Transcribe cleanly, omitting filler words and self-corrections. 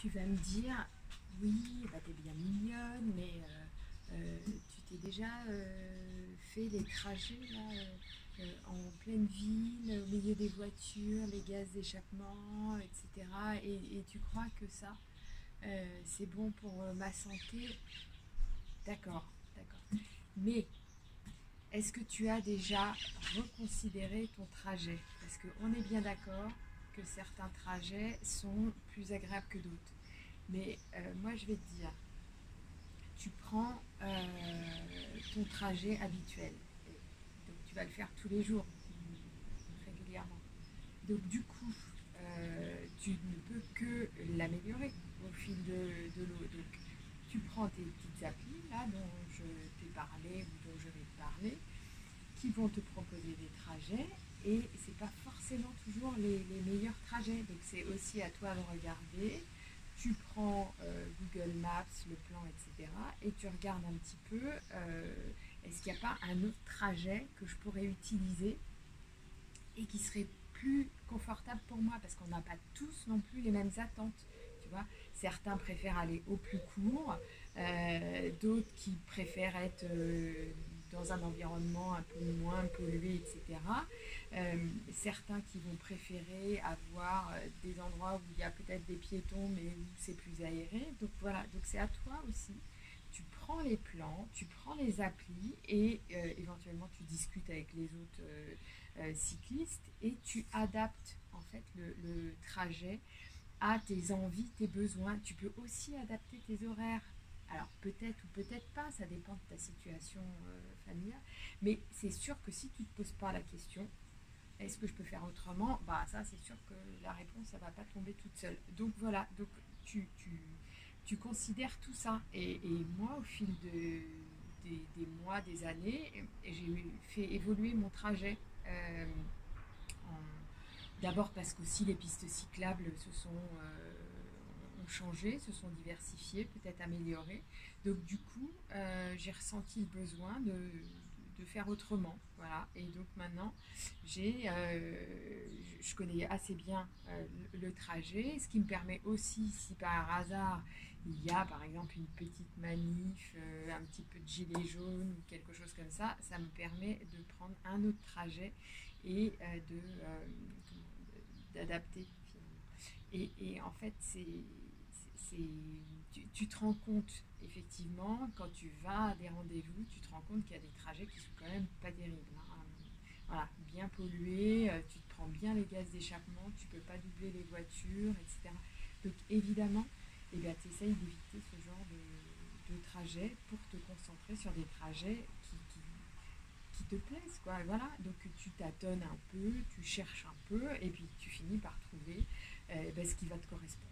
Tu vas me dire, oui, bah t'es bien mignonne, mais tu t'es déjà fait les trajets là, en pleine ville, au milieu des voitures, les gaz d'échappement, etc. Et tu crois que ça, c'est bon pour ma santé? D'accord, d'accord. Mais est-ce que tu as déjà reconsidéré ton trajet? Parce qu'on est bien d'accord que certains trajets sont plus agréables que d'autres. Mais moi, je vais te dire, tu prends ton trajet habituel. Et donc, tu vas le faire tous les jours, régulièrement. Donc, du coup, tu ne peux que l'améliorer au fil de l'eau. Donc, tu prends tes petites applis, là, dont je t'ai parlé ou dont je vais te parler, qui vont te proposer des trajets. Et c'est pas forcément toujours les meilleurs trajets. Donc, c'est aussi à toi de regarder. Tu prends Google Maps, le plan, etc. Et tu regardes un petit peu, est-ce qu'il n'y a pas un autre trajet que je pourrais utiliser et qui serait plus confortable pour moi, parce qu'on n'a pas tous non plus les mêmes attentes. Tu vois, certains préfèrent aller au plus court, d'autres qui préfèrent être dans un environnement un peu moins pollué, etc. Certains qui vont préférer avoir des endroits où il y a peut-être des piétons, mais où c'est plus aéré. Donc voilà, donc c'est à toi aussi. Tu prends les plans, tu prends les applis et éventuellement tu discutes avec les autres cyclistes et tu adaptes en fait le trajet à tes envies, tes besoins. Tu peux aussi adapter tes horaires. Alors peut-être ou peut-être pas, ça dépend de ta situation familiale. Mais c'est sûr que si tu ne te poses pas la question, est-ce que je peux faire autrement? Bah ça c'est sûr que la réponse, ça va pas tomber toute seule. Donc voilà, donc tu considères tout ça. Et moi, au fil des mois, des années, j'ai fait évoluer mon trajet. Euh, en- D'abord parce qu'aussi les pistes cyclables ont changé, se sont diversifiées, peut-être améliorées. Donc du coup, j'ai ressenti le besoin de faire autrement. Voilà. Et donc maintenant, je connais assez bien le trajet, ce qui me permet aussi, si par hasard il y a par exemple une petite manif, un petit peu de gilet jaune ou quelque chose comme ça me permet de prendre un autre trajet et d'adapter finalement. Et en fait, tu te rends compte effectivement quand tu vas à des rendez-vous, tu te rends compte qu'il y a des trajets qui sont quand même pas terribles. Hein. Voilà, bien pollués, tu te prends bien les gaz d'échappement, tu peux pas doubler les voitures, etc. Donc évidemment, eh bien, tu essayes d'éviter ce genre de trajet pour te concentrer sur des trajets qui te plaisent, quoi. Et voilà, donc tu tâtonnes un peu, tu cherches un peu, et puis tu finis par trouver ben, ce qui va te correspondre.